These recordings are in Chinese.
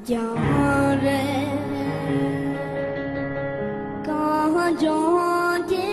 叫人刚中的。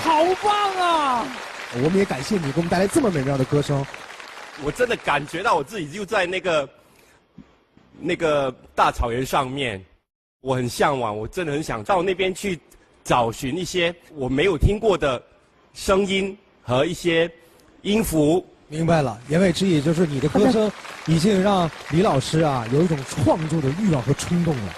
好棒啊！我们也感谢你给我们带来这么美妙的歌声。我真的感觉到我自己就在那个大草原上面，我很向往，我真的很想到那边去找寻一些我没有听过的声音和一些音符。明白了，言外之意就是你的歌声已经让李老师啊有一种创作的欲望和冲动了。